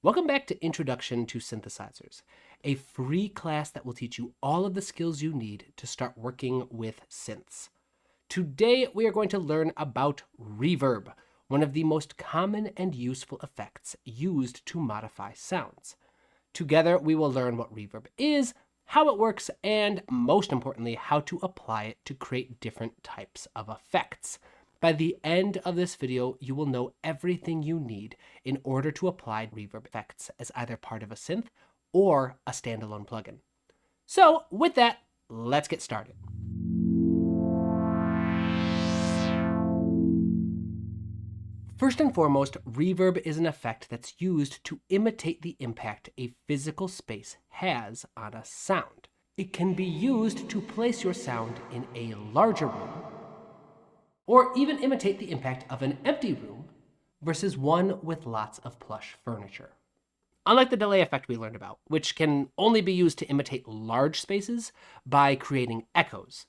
Welcome back to Introduction to Synthesizers, a free class that will teach you all of the skills you need to start working with synths. Today, we are going to learn about reverb, one of the most common and useful effects used to modify sounds. Together, we will learn what reverb is, how it works, and most importantly, how to apply it to create different types of effects. By the end of this video, you will know everything you need in order to apply reverb effects as either part of a synth or a standalone plugin. So with that, let's get started. First and foremost, reverb is an effect that's used to imitate the impact a physical space has on a sound. It can be used to place your sound in a larger room, or even imitate the impact of an empty room versus one with lots of plush furniture. Unlike the delay effect we learned about, which can only be used to imitate large spaces by creating echoes,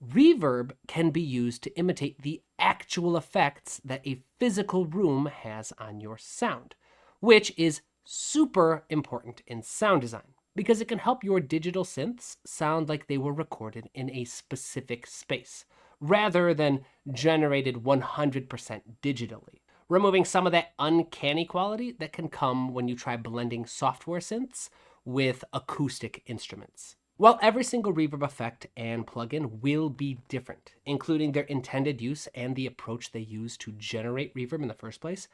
reverb can be used to imitate the actual effects that a physical room has on your sound, which is super important in sound design because it can help your digital synths sound like they were recorded in a specific space, rather than generated 100% digitally, removing some of that uncanny quality that can come when you try blending software synths with acoustic instruments. While every single reverb effect and plugin will be different, including their intended use and the approach they use to generate reverb in the first place,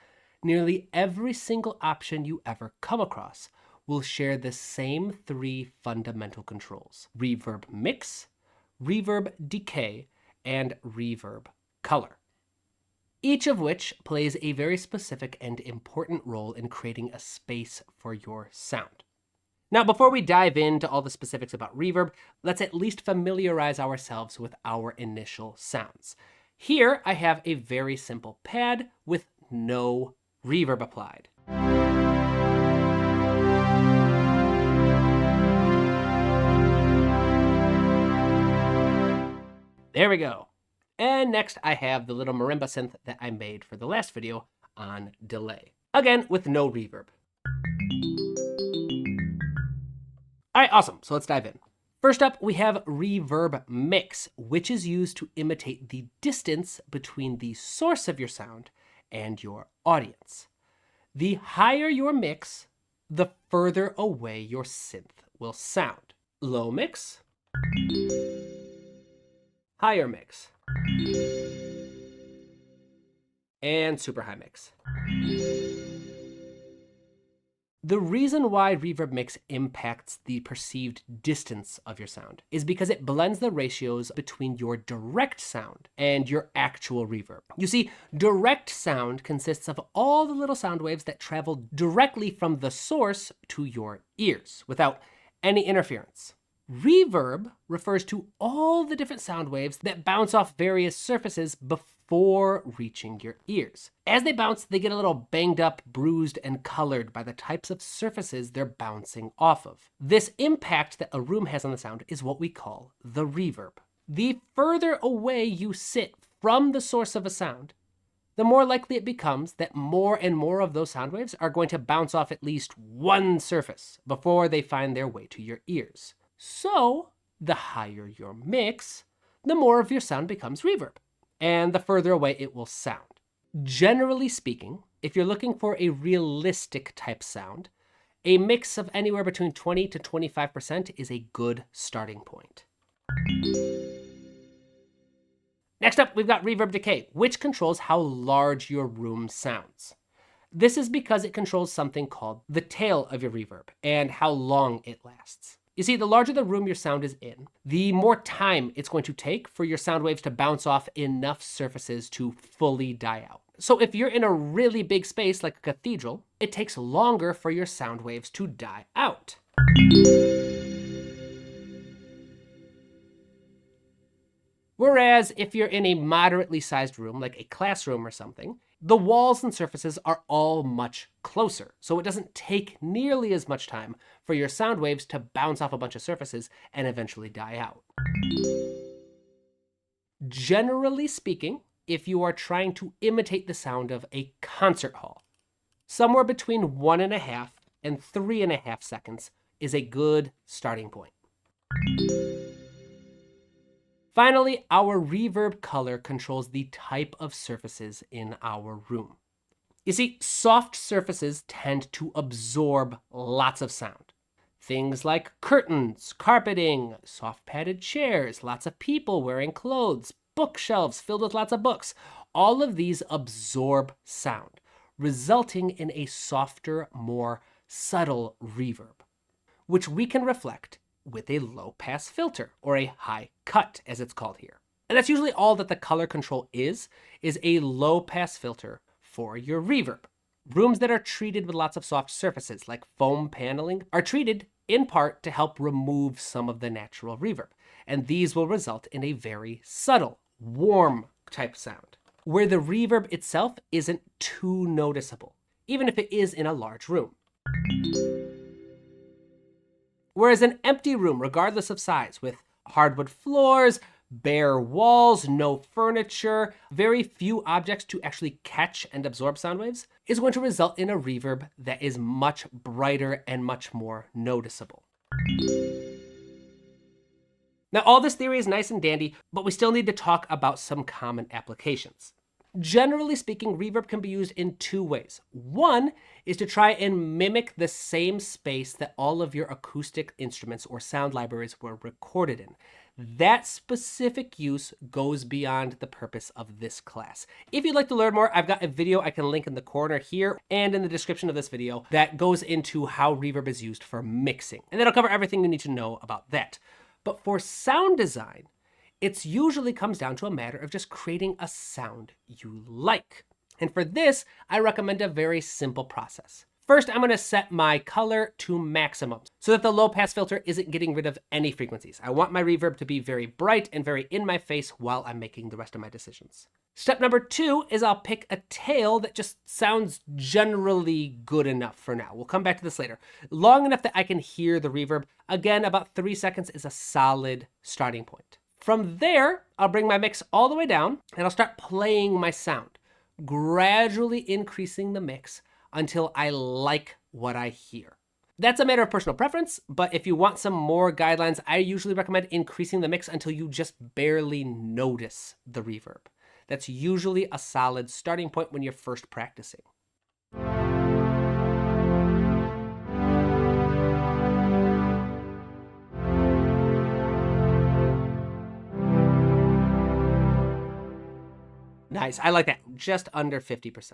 nearly every single option you ever come across will share the same three fundamental controls: reverb mix, reverb decay, and reverb color, each of which plays a very specific and important role in creating a space for your sound. Now, before we dive into all the specifics about reverb, let's at least familiarize ourselves with our initial sounds. Here, I have a very simple pad with no reverb applied. There we go. And next I have the little marimba synth that I made for the last video on delay. Again, with no reverb. All right, awesome. So let's dive in. First up, we have reverb mix, which is used to imitate the distance between the source of your sound and your audience. The higher your mix, the further away your synth will sound. Low mix, higher mix, and super high mix. The reason why reverb mix impacts the perceived distance of your sound is because it blends the ratios between your direct sound and your actual reverb. You see, direct sound consists of all the little sound waves that travel directly from the source to your ears without any interference. Reverb refers to all the different sound waves that bounce off various surfaces before reaching your ears. As they bounce, they get a little banged up, bruised, and colored by the types of surfaces they're bouncing off of. This impact that a room has on the sound is what we call the reverb. The further away you sit from the source of a sound, the more likely it becomes that more and more of those sound waves are going to bounce off at least one surface before they find their way to your ears. So, the higher your mix, the more of your sound becomes reverb, and the further away it will sound. Generally speaking, if you're looking for a realistic type sound, a mix of anywhere between 20 to 25% is a good starting point. Next up, we've got reverb decay, which controls how large your room sounds. This is because it controls something called the tail of your reverb and how long it lasts. You see, the larger the room your sound is in, the more time it's going to take for your sound waves to bounce off enough surfaces to fully die out. So if you're in a really big space like a cathedral, it takes longer for your sound waves to die out. Whereas if you're in a moderately sized room, like a classroom or something, the walls and surfaces are all much closer, so it doesn't take nearly as much time for your sound waves to bounce off a bunch of surfaces and eventually die out. Generally speaking, if you are trying to imitate the sound of a concert hall, Somewhere between 1.5 and 3.5 seconds is a good starting point. Finally, our reverb color controls the type of surfaces in our room. You see, soft surfaces tend to absorb lots of sound. Things like curtains, carpeting, soft padded chairs, lots of people wearing clothes, bookshelves filled with lots of books. All of these absorb sound, resulting in a softer, more subtle reverb, which we can reflect with a low pass filter, or a high cut as it's called here. And that's usually all that the color control is a low pass filter for your reverb. Rooms that are treated with lots of soft surfaces, like foam paneling, are treated in part to help remove some of the natural reverb. And these will result in a very subtle, warm type sound, where the reverb itself isn't too noticeable, even if it is in a large room. Whereas an empty room, regardless of size, with hardwood floors, bare walls, no furniture, very few objects to actually catch and absorb sound waves, is going to result in a reverb that is much brighter and much more noticeable. Now, all this theory is nice and dandy, but we still need to talk about some common applications. Generally speaking, reverb can be used in two ways. One is to try and mimic the same space that all of your acoustic instruments or sound libraries were recorded in. That specific use goes beyond the purpose of this class. If you'd like to learn more, I've got a video I can link in the corner here and in the description of this video that goes into how reverb is used for mixing. And that'll cover everything you need to know about that. But for sound design, it usually comes down to a matter of just creating a sound you like. And for this, I recommend a very simple process. First, I'm going to set my color to maximum so that the low pass filter isn't getting rid of any frequencies. I want my reverb to be very bright and very in my face while I'm making the rest of my decisions. Step number 2 is I'll pick a tail that just sounds generally good enough for now. We'll come back to this later. Long enough that I can hear the reverb. Again, about 3 seconds is a solid starting point. From there, I'll bring my mix all the way down and I'll start playing my sound, gradually increasing the mix until I like what I hear. That's a matter of personal preference, but if you want some more guidelines, I usually recommend increasing the mix until you just barely notice the reverb. That's usually a solid starting point when you're first practicing. Nice, I like that, just under 50%.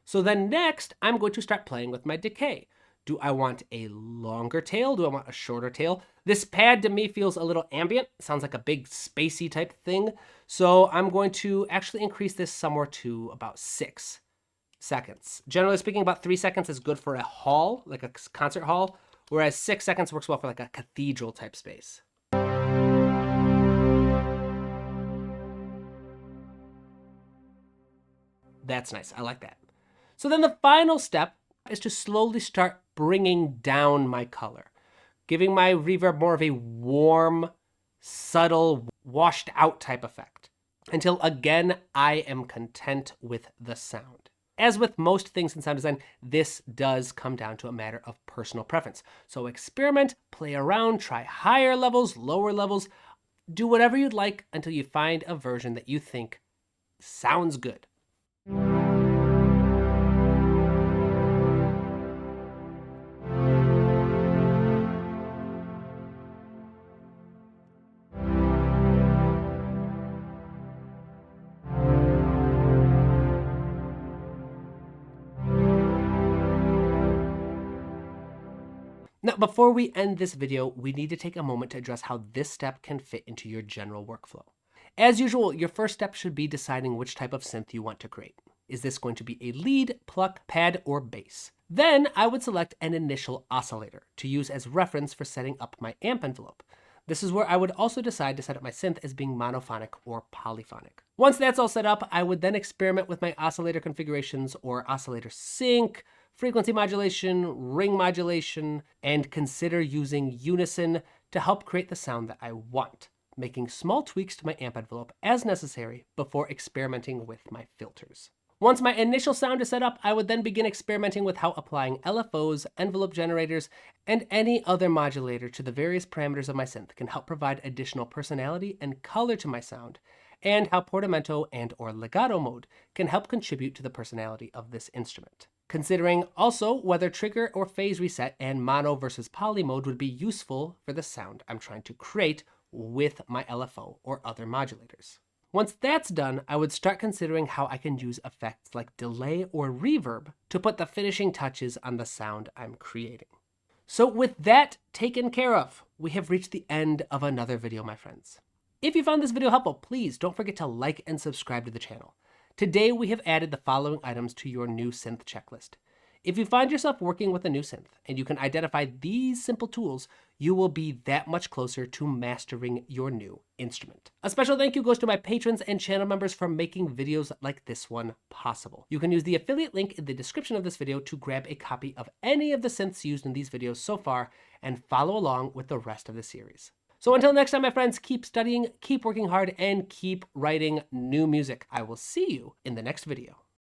So then next, I'm going to start playing with my decay. Do I want a longer tail? Do I want a shorter tail? This pad to me feels a little ambient. Sounds like a big spacey type thing. So I'm going to actually increase this somewhere to about 6 seconds. Generally speaking, about 3 seconds is good for a hall, like a concert hall, whereas 6 seconds works well for like a cathedral type space. That's nice, I like that. So then the final step is to slowly start bringing down my color, giving my reverb more of a warm, subtle, washed out type effect, until again, I am content with the sound. As with most things in sound design, this does come down to a matter of personal preference. So experiment, play around, try higher levels, lower levels, do whatever you'd like until you find a version that you think sounds good. Now, before we end this video, we need to take a moment to address how this step can fit into your general workflow. As usual, your first step should be deciding which type of synth you want to create. Is this going to be a lead, pluck, pad, or bass? Then I would select an initial oscillator to use as reference for setting up my amp envelope. This is where I would also decide to set up my synth as being monophonic or polyphonic. Once that's all set up, I would then experiment with my oscillator configurations or oscillator sync, frequency modulation, ring modulation, and consider using unison to help create the sound that I want, making small tweaks to my amp envelope as necessary before experimenting with my filters. Once my initial sound is set up, I would then begin experimenting with how applying LFOs, envelope generators, and any other modulator to the various parameters of my synth can help provide additional personality and color to my sound, and how portamento and/or legato mode can help contribute to the personality of this instrument. Considering also whether trigger or phase reset and mono versus poly mode would be useful for the sound I'm trying to create with my LFO or other modulators. Once that's done, I would start considering how I can use effects like delay or reverb to put the finishing touches on the sound I'm creating. So with that taken care of, we have reached the end of another video, my friends. If you found this video helpful, please don't forget to like and subscribe to the channel. Today we have added the following items to your new synth checklist. If you find yourself working with a new synth and you can identify these simple tools, you will be that much closer to mastering your new instrument. A special thank you goes to my patrons and channel members for making videos like this one possible. You can use the affiliate link in the description of this video to grab a copy of any of the synths used in these videos so far and follow along with the rest of the series. So until next time, my friends, keep studying, keep working hard, and keep writing new music. I will see you in the next video.